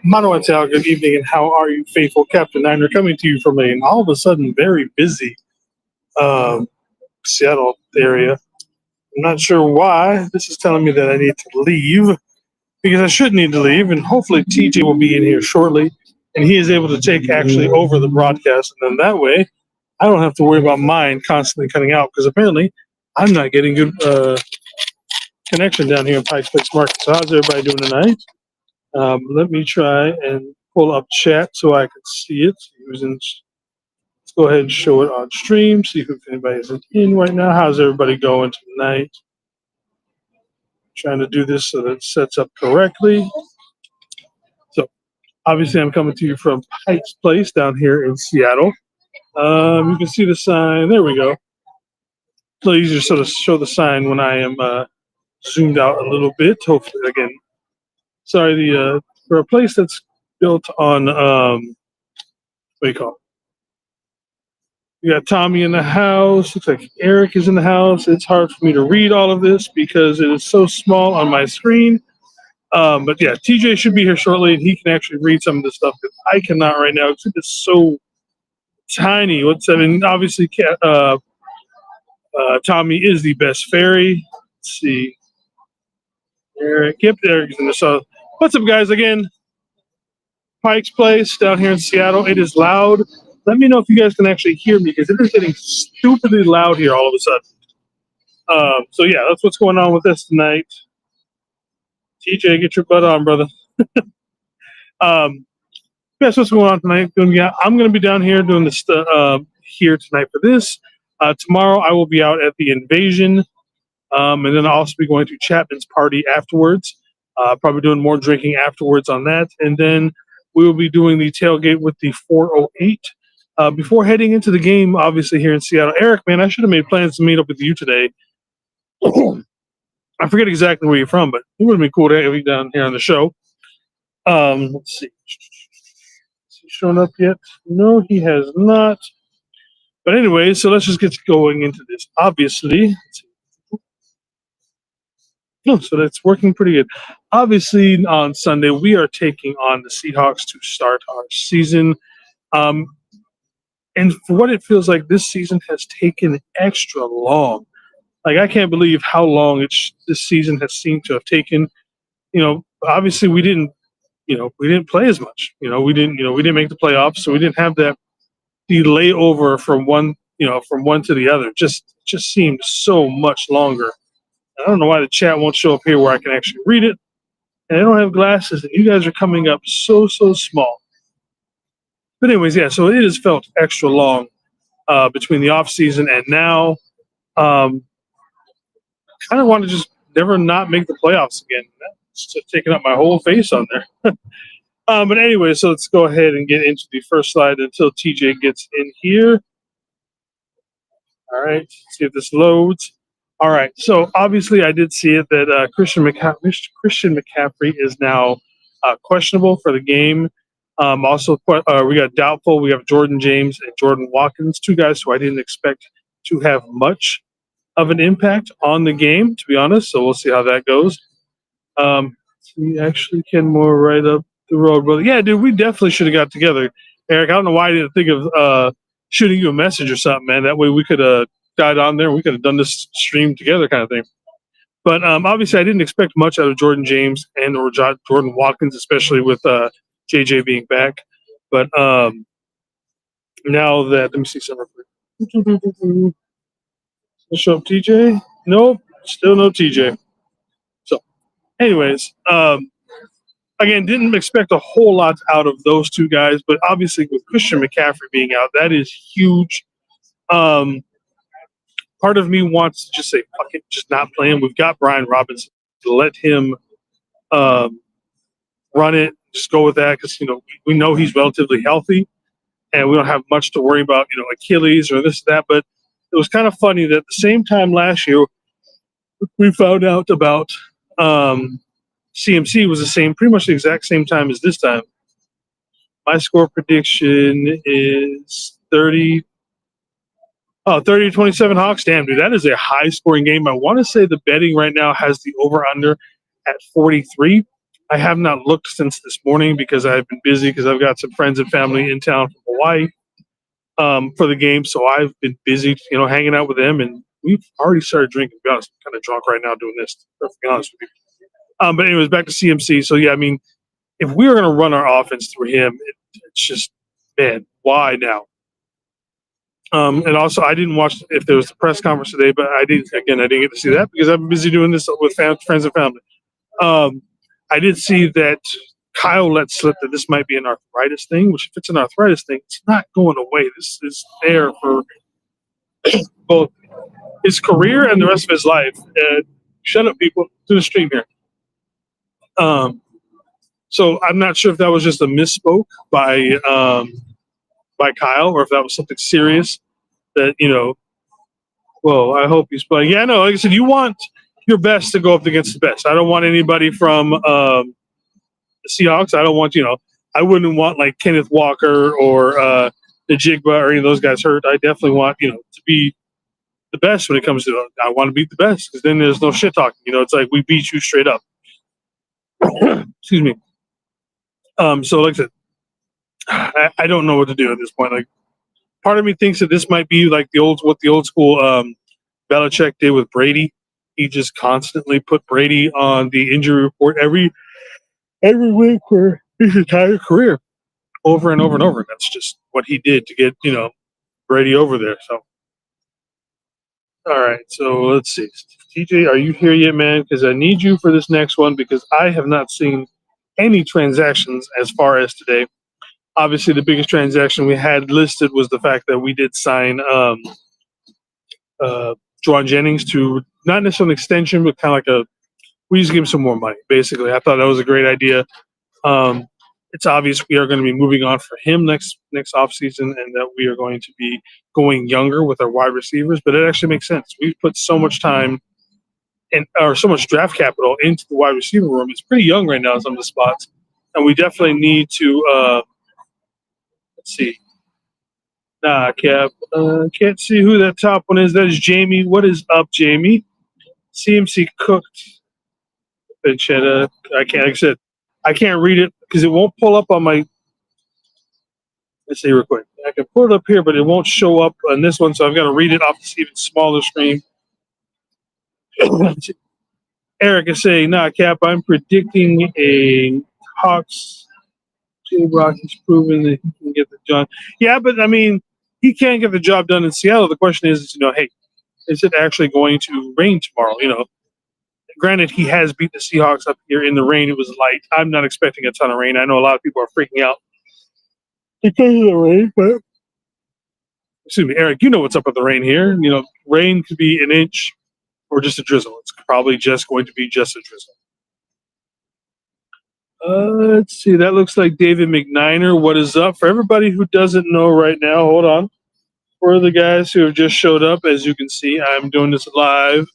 Manuel, good evening, and how are you, faithful Captain Niner? Coming to you from an all of a sudden very busy um, Seattle area. I'm not sure why. This is telling me that I need to leave because I should need to leave, and hopefully TJ will be in here shortly, and he is able to take actually over the broadcast, and then that way I don't have to worry about mine constantly cutting out because apparently I'm not getting good connection down here in Pikes Peak Market. So how's everybody doing tonight? Let me try and pull up chat so I can see it. Let's go ahead and show it on stream, see if anybody isn't in right now. How's everybody going tonight? Trying to do this so that it sets up correctly. So obviously I'm coming to you from Pikes Place down here in Seattle. You can see the sign. There we go. So easier to sort of show the sign when I am zoomed out a little bit. Hopefully, again, sorry, for a place that's built on what do you call it? We got Tommy in the house. Looks like Eric is in the house. It's hard for me to read all of this because it is so small on my screen. But yeah, TJ should be here shortly, and he can actually read some of this stuff because I cannot right now because it's so tiny. Obviously, Tommy is the best fairy. Let's see. Eric, yep, Eric's in there. So, what's up, guys? Again, Pike's Place down here in Seattle. It is loud. Let me know if you guys can actually hear me because it is getting stupidly loud here all of a sudden. So yeah, that's what's going on with this tonight. TJ, get your butt on, brother. That's what's going on tonight. I'm going to be down here doing this here tonight for this. Tomorrow I will be out at the Invasion, and then I'll also be going to Chapman's party afterwards. Probably doing more drinking afterwards on that, and then we will be doing the tailgate with the 408. Before heading into the game, obviously here in Seattle, Eric, man, I should have made plans to meet up with you today. I forget exactly where you're from, but it would have been cool to have you down here on the show. Let's see. Has he shown up yet? No, he has not. But anyway, so let's just get going into this. Obviously, so that's working pretty good. Obviously, on Sunday, we are taking on the Seahawks to start our season. And for what it feels like, this season has taken extra long. Like, I can't believe how long this season has seemed to have taken. Obviously we didn't play as much. We didn't make the playoffs, so we didn't have that delay over from one to the other. Just seemed so much longer. I don't know why the chat won't show up here where I can actually read it. And I don't have glasses, and you guys are coming up so small. But anyways, yeah, so it has felt extra long between the off season and now. Kind of want to just never not make the playoffs again. That's just taking up my whole face on there. But anyway, so let's go ahead and get into the first slide until TJ gets in here. All right, see if this loads. All right, so obviously I did see it that Christian McCaffrey is now questionable for the game. Also, we got doubtful. We have Jordan James and Jordan Watkins, two guys who I didn't expect to have much of an impact on the game, to be honest. So we'll see how that goes. We actually can more right up the road, brother. Yeah, dude, we definitely should have got together. Eric, I don't know why I didn't think of shooting you a message or something, man. That way we could have got on there and we could have done this stream together kind of thing. But obviously I didn't expect much out of Jordan James and or Jordan Watkins, especially with JJ being back. But now that, let me see something. Show up TJ? Nope, still no TJ. So, anyways, again, didn't expect a whole lot out of those two guys, but obviously with Christian McCaffrey being out, that is huge. Part of me wants to just say, fuck it, just not play him. We've got Brian Robinson to let him run it, just go with that because, we know he's relatively healthy and we don't have much to worry about, Achilles or this or that. But it was kind of funny that at the same time last year, we found out about CMC was pretty much the exact same time as this time. My score prediction is 30-27 Hawks. Damn, dude, that is a high-scoring game. I want to say the betting right now has the over-under at 43. I have not looked since this morning because I've been busy because I've got some friends and family in town from Hawaii for the game. So I've been busy, hanging out with them, and we've already started drinking. To be honest, I'm kind of drunk right now doing this. To be honest with you. But anyways, back to CMC. So yeah, I mean, if we were going to run our offense through him, it's just, man, why now? And also, I didn't watch if there was a press conference today, but I didn't get to see that because I've been busy doing this with friends and family. I did see that Kyle let slip that this might be an arthritis thing, which if it's an arthritis thing, it's not going away. This is there for both his career and the rest of his life. Shut up, people, to the stream here. So I'm not sure if that was just a misspoke by Kyle or if that was something serious that, well, I hope he's playing. Yeah, no, like I said, you want your best to go up against the best. I don't want anybody from the Seahawks. I don't want, I wouldn't want like Kenneth Walker or the Jigba or any of those guys hurt. I definitely want, to be the best when it comes to I want to beat the best because then there's no shit talking. It's like we beat you straight up. Excuse me. So like I said, I don't know what to do at this point. Like, part of me thinks that this might be like what the old school Belichick did with Brady. He just constantly put Brady on the injury report every week for his entire career, over and over and over. That's just what he did to get Brady over there. So, all right. So let's see. TJ, are you here yet, man? Because I need you for this next one because I have not seen any transactions as far as today. Obviously, the biggest transaction we had listed was the fact that we did sign Juwan Jennings to not necessarily an extension, but kind of like we just give him some more money. Basically, I thought that was a great idea. It's obvious we are going to be moving on for him next offseason and that we are going to be going younger with our wide receivers. But it actually makes sense. We've put so much time or so much draft capital into the wide receiver room. It's pretty young right now in some of the spots, and we definitely need to. Let's see. Nah, Cap. Can't see who that top one is. That is Jamie. What is up, Jamie? CMC cooked. Benchetta. I can't. Like I said, I can't read it because it won't pull up on my. Let's see real quick. I can pull it up here, but it won't show up on this one, so I've got to read it off this even smaller screen. Eric is saying, "Nah, Cap. I'm predicting a Hawks. Jay Brock. He's proven that he can get the job. Yeah, but I mean, he can't get the job done in Seattle. The question is, hey, is it actually going to rain tomorrow? Granted, he has beat the Seahawks up here in the rain. It was light. I'm not expecting a ton of rain. I know a lot of people are freaking out because of the rain, but excuse me, Eric, you know what's up with the rain here. Rain could be an inch or just a drizzle. It's probably just going to be just a drizzle. Let's see. That looks like David McNiner. What is up? For everybody who doesn't know right now, hold on. For the guys who have just showed up, as you can see, I'm doing this live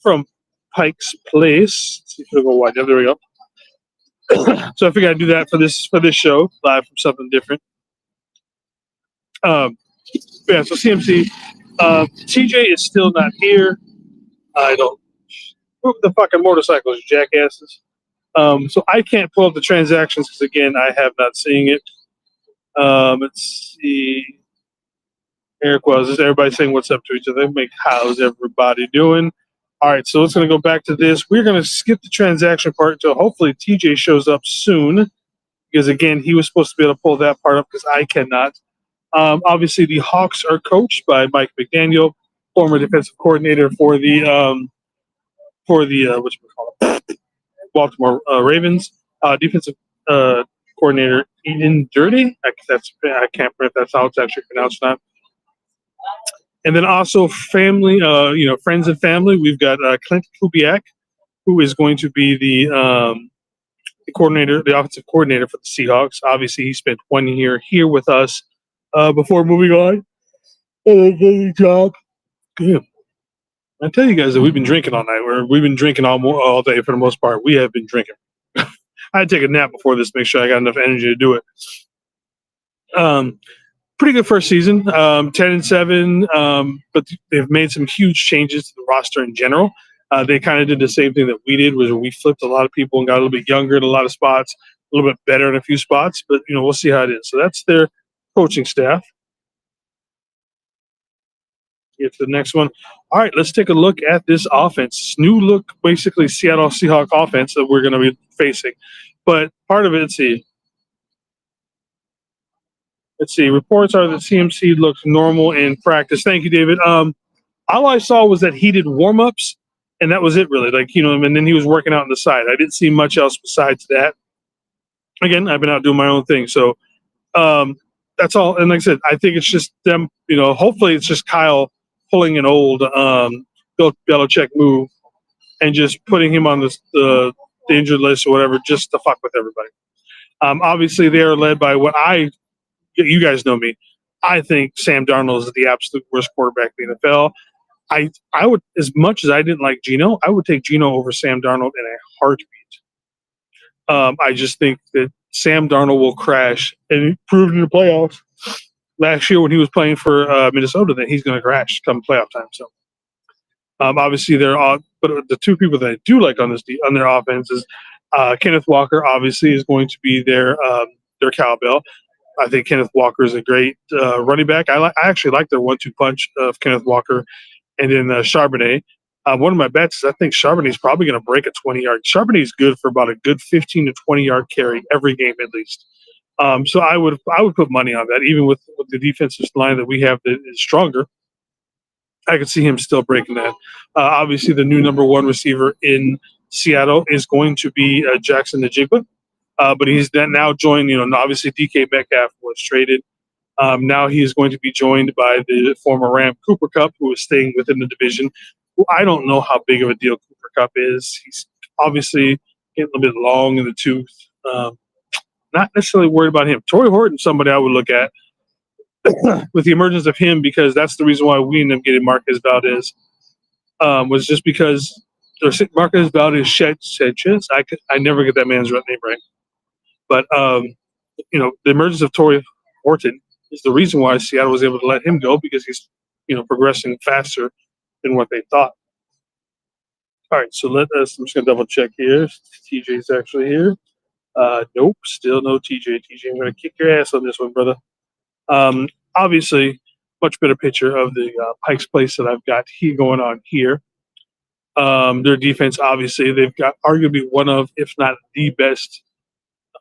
from Pike's Place. Let's see if it'll go wide. There we go. So I figured I'd do that for this show, live from something different. Yeah, so CMC. TJ is still not here. I don't move the fucking motorcycles, jackasses. So I can't pull up the transactions because again, I have not seen it. Let's see. Eric was just everybody saying what's up to each other. How's everybody doing? All right, so it's going to go back to this. We're going to skip the transaction part until hopefully TJ shows up soon because again, he was supposed to be able to pull that part up because I cannot. Obviously, the Hawks are coached by Mike McDaniel, former defensive coordinator for the Baltimore Ravens. Defensive coordinator Ian Dirty. I can't remember if that's how it's actually pronounced. Not. And then also family, friends and family. We've got Clint Kubiak, who is going to be the coordinator, the offensive coordinator for the Seahawks. Obviously, he spent 1 year here with us before moving on and getting a job. Good. I tell you guys that we've been drinking all night. We've been drinking all day for the most part. We have been drinking. I had to take a nap before this to make sure I got enough energy to do it. Pretty good first season, 10-7, but they've made some huge changes to the roster in general. They kind of did the same thing that we did, was we flipped a lot of people and got a little bit younger in a lot of spots, a little bit better in a few spots. But we'll see how it is. So that's their coaching staff. Get to the next one. All right, let's take a look at this offense. New look, basically Seattle Seahawks offense that we're going to be facing. But part of it, let's see. Reports are that CMC looks normal in practice. Thank you, David. All I saw was that he did warm ups, and that was it, really. And then he was working out on the side. I didn't see much else besides that. Again, I've been out doing my own thing, so that's all. And like I said, I think it's just them. Hopefully, it's just Kyle pulling an old Bill Belichick move and just putting him on the injured list or whatever, just to fuck with everybody. Obviously, they are led by you guys know me. I think Sam Darnold is the absolute worst quarterback in the NFL. I would, as much as I didn't like Geno, I would take Geno over Sam Darnold in a heartbeat. I just think that Sam Darnold will crash, and he proved in the playoffs last year when he was playing for Minnesota that he's going to crash come playoff time. So obviously they're all, but the two people that I do like on their offense is Kenneth Walker. Obviously is going to be their cowbell. I think Kenneth Walker is a great running back. I actually like their 1-2 punch of Kenneth Walker and then Charbonnet. One of my bets is I think Charbonnet is probably going to break a 20-yard. Charbonnet is good for about a good 15 to 20-yard carry every game at least. So I would put money on that, even with the defensive line that we have that is stronger. I could see him still breaking that. Obviously, the new number one receiver in Seattle is going to be Jackson Najigba, but he's now joined. Obviously DK Metcalf was traded. Now he is going to be joined by the former Ram Cooper Kupp, who is staying within the division. I don't know how big of a deal Cooper Kupp is. He's obviously getting a little bit long in the tooth. Not necessarily worried about him. Torrey Horton, somebody I would look at with the emergence of him, because that's the reason why we ended up getting Marquez Valdez, was just because Marquez Valdez Sanchez. I never get that man's name right. But, the emergence of Torrey Horton is the reason why Seattle was able to let him go, because he's, progressing faster than what they thought. All right, so I'm just going to double check here. TJ's actually here. Nope, still no TJ. TJ, I'm going to kick your ass on this one, brother. Obviously, much better picture of the Pike's Place that I've got here going on here. Their defense, obviously, they've got arguably one of, if not the best,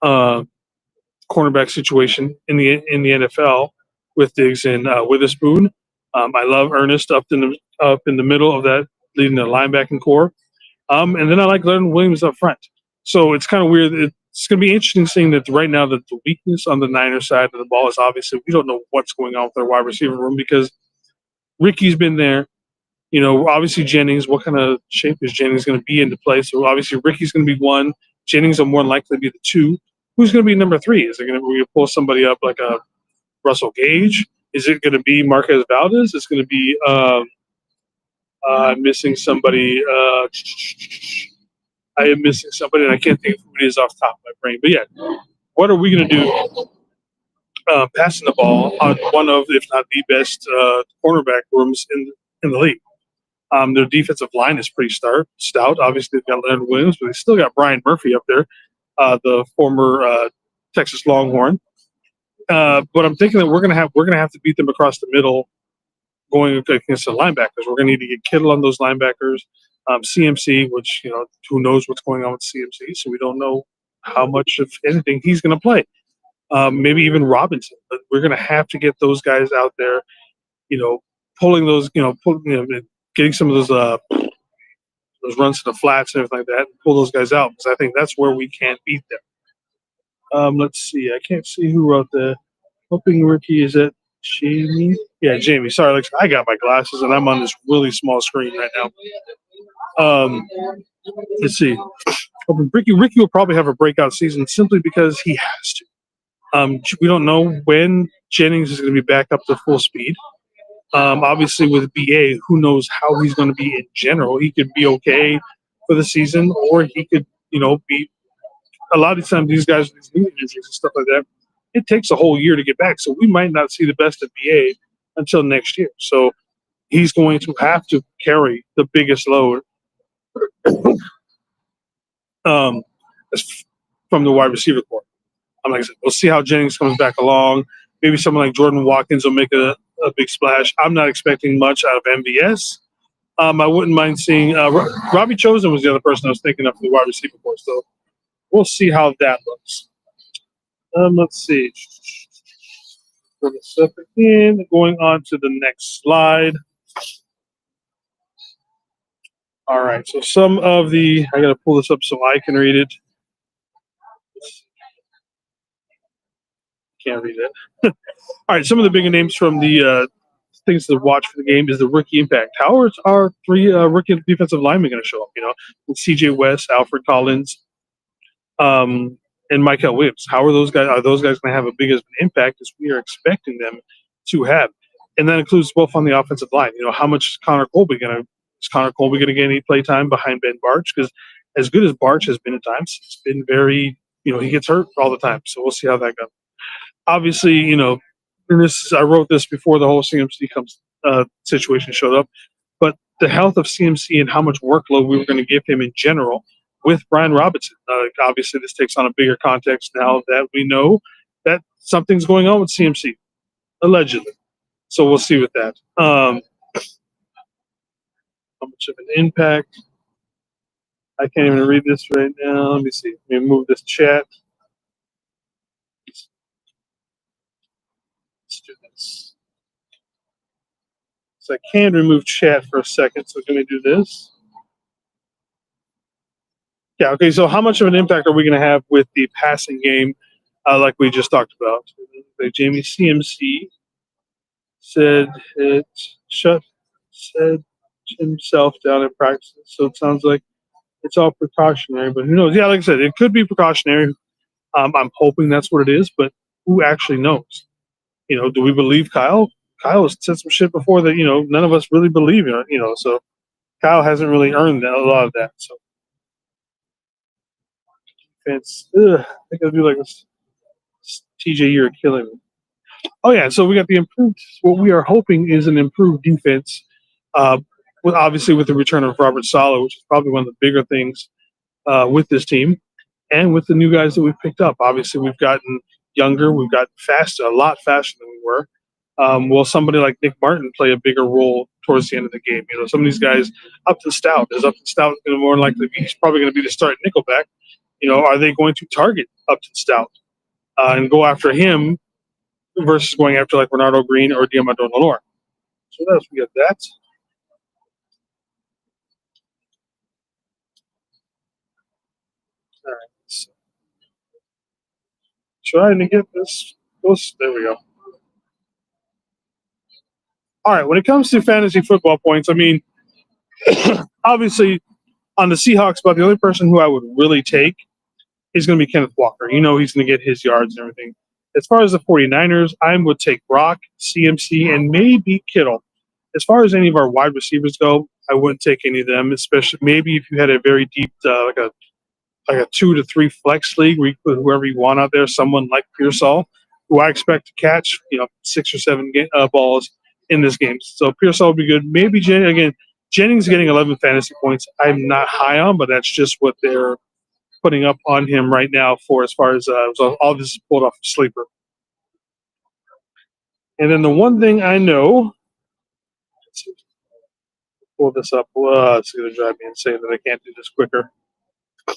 cornerback situation in the NFL with Diggs and Witherspoon. I love Ernest up in the middle of that, leading the linebacking core. And then I like Leonard Williams up front. So it's kind of weird. It's going to be interesting seeing that right now that the weakness on the Niners side of the ball is obviously we don't know what's going on with their wide receiver room, because Ricky's been there. Obviously Jennings, what kind of shape is Jennings going to be into play? So obviously Ricky's going to be one. Jennings will more likely be the two. Who's going to be number three? Is it going to pull somebody up like a Russell Gage? Is it going to be Marquez Valdez? It's going to be I'm missing somebody. I am missing somebody, and I can't think of who it is off the top of my brain. But yeah, what are we going to do passing the ball on one of, if not the best, cornerback rooms in the league? Their defensive line is pretty stout. Obviously, they've got Leonard Williams, but they still got Brian Murphy up there, the former Texas Longhorn. But I'm thinking that we're gonna have to beat them across the middle, going against the linebackers. We're gonna need to get Kittle on those linebackers. CMC, which who knows what's going on with CMC, so we don't know how much of anything he's going to play. Maybe even Robinson, but we're going to have to get those guys out there. Pulling those, getting some of those runs to the flats and everything like that, and pull those guys out, because I think that's where we can't beat them. Let's see. I can't see who wrote the hoping Ricky. Is it Jamie? Yeah, Jamie. Sorry, Alex. I got my glasses and I'm on this really small screen right now. Let's see. Ricky will probably have a breakout season simply because he has to. We don't know when Jennings is going to be back up to full speed. Obviously, with BA, who knows how he's going to be in general. He could be okay for the season, or he could, be. A lot of times, these guys with these knee injuries and stuff like that, it takes a whole year to get back. So we might not see the best of BA until next year. So he's going to have to carry the biggest load um, from the wide receiver corps. I'm like I said, we'll see how Jennings comes back along. Maybe someone like Jordan Watkins will make a big splash. I'm not expecting much out of MVS. I wouldn't mind seeing Robbie Chosen was the other person I was thinking of for the wide receiver corps. So we'll see how that looks. Let's see. Pull this up again. Going on to the next slide. All right. So some of the I got to pull this up so I can read it. Can't read it. All right. Some of the bigger names from the things to watch for the game is the rookie impact. How are our three rookie defensive linemen going to show up? With C.J. West, Alfred Collins, and Michael Williams. How are those guys? Are those guys going to have a big impact as we are expecting them to have? And that includes both on the offensive line. How much is Connor Colby going to get any play time behind Ben Barch? Because as good as Barch has been at times, it's been very, he gets hurt all the time. So we'll see how that goes. Obviously, and I wrote this before the whole CMC situation showed up, but the health of CMC and how much workload we were going to give him in general with Brian Robinson. Obviously, this takes on a bigger context now that we know that something's going on with CMC, allegedly. So we'll see with that. How much of an impact? I can't even read this right now. Let me see. Let me move this chat. Let's do this. So I can remove chat for a second. So let me do this. Yeah, okay, so how much of an impact are we going to have with the passing game like we just talked about? Jamie CMC said himself down in practice. So it sounds like it's all precautionary, but who knows? Yeah, like I said, it could be precautionary. I'm hoping that's what it is, but who actually knows? Do we believe Kyle? Kyle has said some shit before that, none of us really believe in, so Kyle hasn't really earned a lot of that. So defense, I think I'll do like this. TJ, you're killing me. Oh yeah, so we got the improved. What we are hoping is an improved defense. Obviously with the return of Robert Saleh, which is probably one of the bigger things with this team, and with the new guys that we've picked up. Obviously, we've gotten younger, we've gotten faster, a lot faster than we were. Will somebody like Nick Martin play a bigger role towards the end of the game? Some of these guys, Upton Stout going to more likely be, he's probably going to be the starting nickelback. Are they going to target Upton Stout and go after him versus going after like Renardo Green or Diamando Lenore? So that's we got that. All right. So trying to get this. There we go. All right. When it comes to fantasy football points, I mean, obviously on the Seahawks, but the only person who I would really take is going to be Kenneth Walker. He's going to get his yards and everything. As far as the 49ers, I would take Brock, CMC, and maybe Kittle. As far as any of our wide receivers go, I wouldn't take any of them, especially maybe if you had a very deep, like a 2 to 3 flex league where you put whoever you want out there, someone like Pearsall, who I expect to catch, 6 or 7 balls in this game. So Pearsall would be good. Maybe Jennings getting 11 fantasy points. I'm not high on, but that's just what they're putting up on him right now for as far as so all this is pulled off of Sleeper. And then the one thing I know, pull this up. It's going to drive me insane that I can't do this quicker. So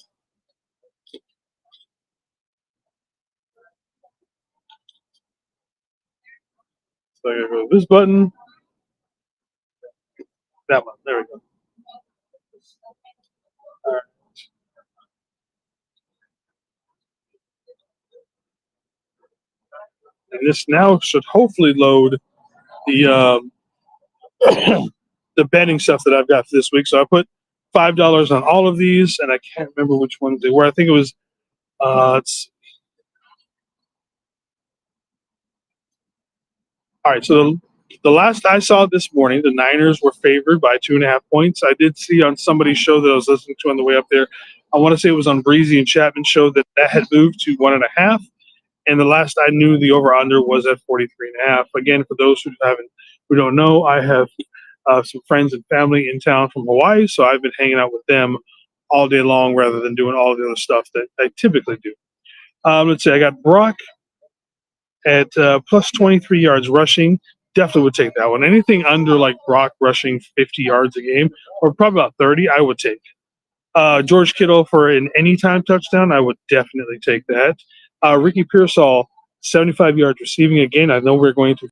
I got to go to this button. That one. There we go. All right. And this now should hopefully load the the betting stuff that I've got for this week. So I put $5 on all of these, and I can't remember which ones they were. I think it was all right. So the last I saw this morning, the Niners were favored by 2.5 points. I did see on somebody's show that I was listening to on the way up there. I want to say it was on Breezy and Chapman's show that had moved to 1.5. And the last I knew, the over/under was at 43.5. Again, for those who don't know, I have some friends and family in town from Hawaii, so I've been hanging out with them all day long rather than doing all the other stuff that I typically do. Let's see, I got Brock at plus 23 yards rushing. Definitely would take that one. Anything under like Brock rushing 50 yards a game, or probably about 30, I would take. George Kittle for an anytime touchdown, I would definitely take that. Ricky Pearsall, 75 yards receiving again. I know we're going to.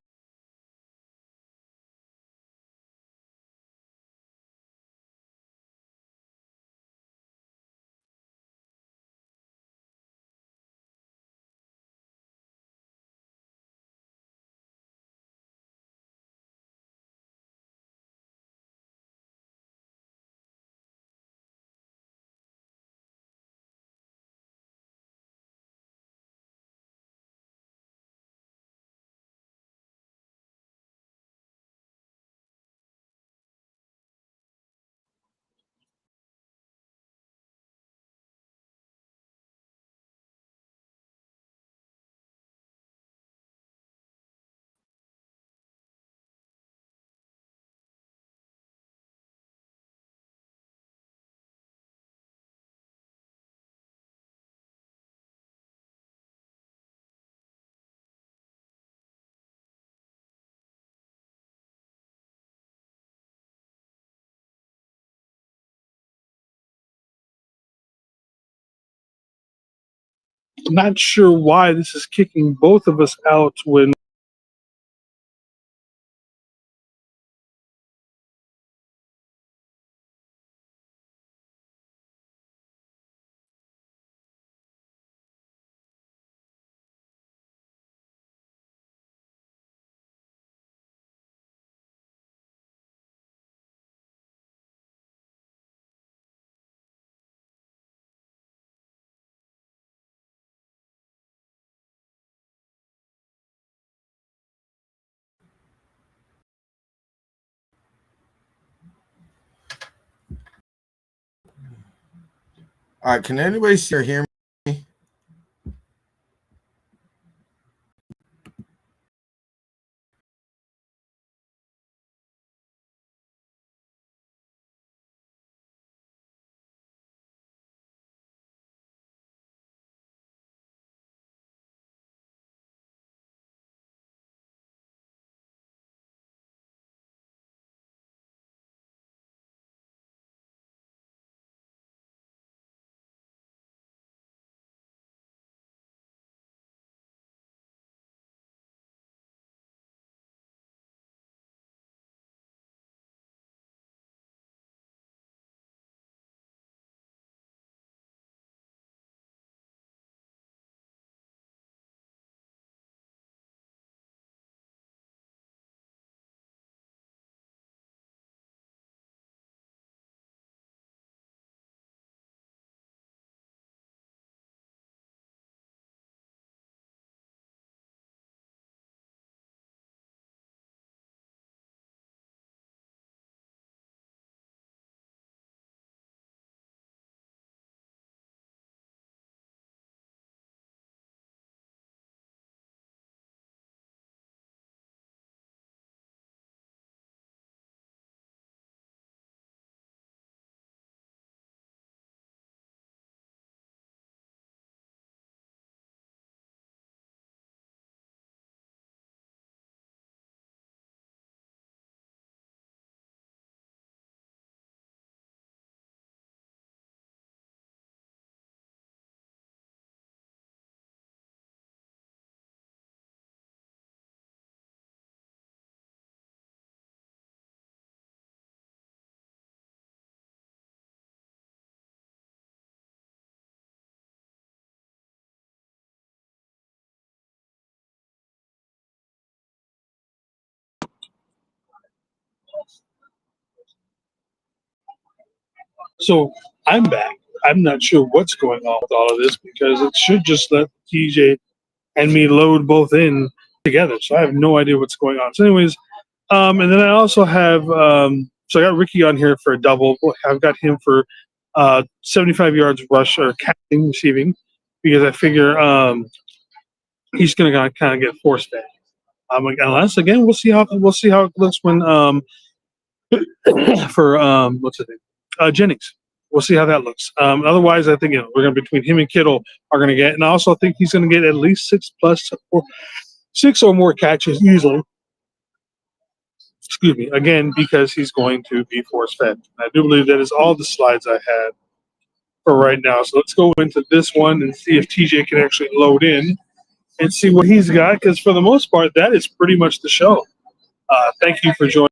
Not sure why this is kicking both of us out when. All right, can anybody see or hear me? So I'm back. I'm not sure what's going on with all of this because it should just let TJ and me load both in together. So I have no idea what's going on. So, anyways, and then I also have so I got Ricky on here for a double. I've got him for 75 yards rush or catching receiving because I figure he's going to kind of get forced back. Unless again, we'll see how it looks when for what's the name Jennings. we'll see how that looks. Otherwise, I think we're going to between him and Kittle are going to get, and I also think he's going to get at least 6 or more catches easily. Excuse me, again, because he's going to be force fed. I do believe that is all the slides I had for right now. So let's go into this one and see if TJ can actually load in and see what he's got, because for the most part, that is pretty much the show. Thank you for joining.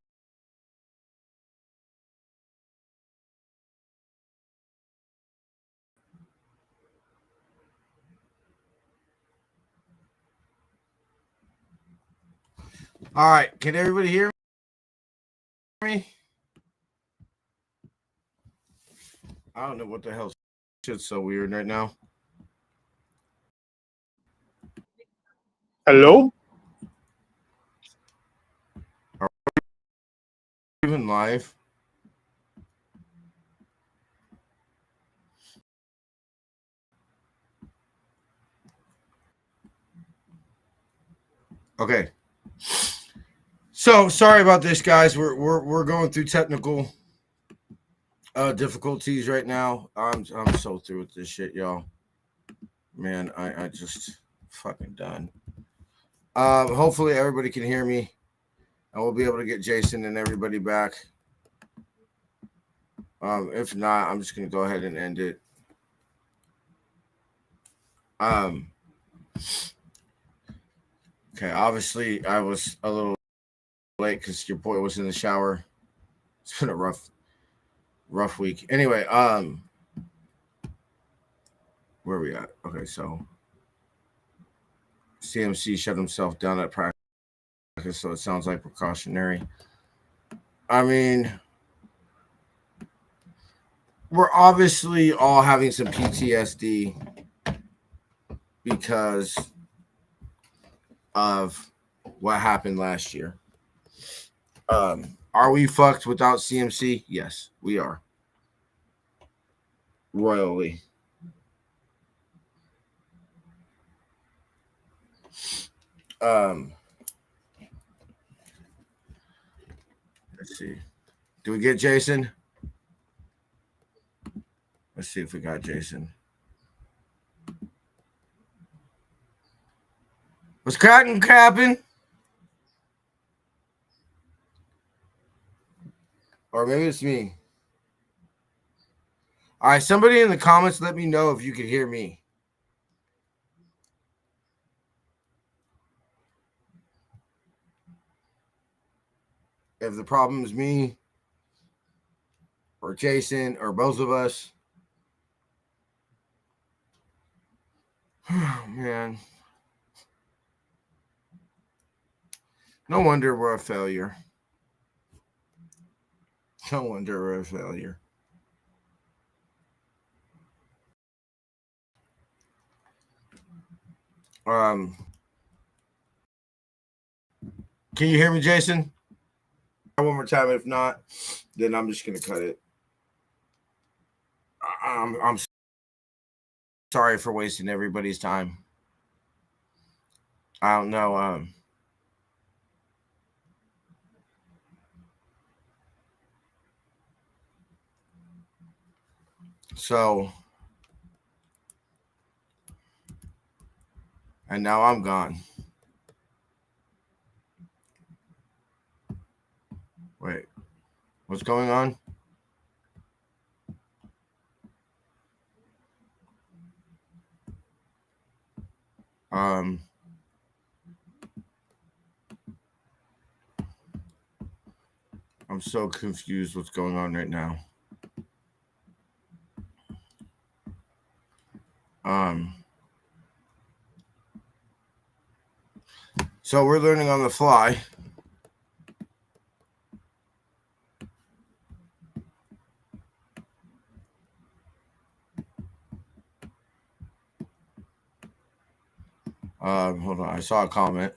All right, can everybody hear me? I don't know what the hell shit's so weird right now. Hello? Even live. Okay. So sorry about this, guys. We're going through technical difficulties right now. I'm so through with this shit, y'all. Man, I just fucking done. Hopefully everybody can hear me, and we'll be able to get Jason and everybody back. If not, I'm just gonna go ahead and end it. Okay, obviously I was a little late because your boy was in the shower. It's been a rough week. Anyway, where are we at? Okay, so CMC shut himself down at practice, so it sounds like precautionary. I mean, we're obviously all having some PTSD because of what happened last year. Are we fucked without CMC? Yes, we are. Royally. Let's see. Do we get Jason? Let's see if we got Jason. What's cracking, crapping? Or maybe it's me. All right, somebody in the comments, let me know if you can hear me. If the problem is me or Jason or both of us. Oh, man. No wonder we're a failure. No wonder we're a failure. Can you hear me, Jason? One more time. If not, then I'm just gonna cut it. I'm sorry for wasting everybody's time. I don't know. So, and now I'm gone. Wait, what's going on? I'm so confused what's going on right now. So we're learning on the fly. Hold on, I saw a comment.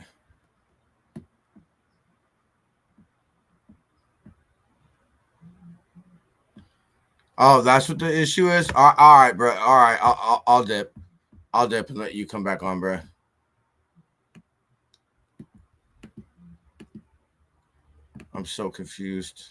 Oh, that's what the issue is. All right, bro. All right, I'll dip. I'll dip and let you come back on, bro. I'm so confused.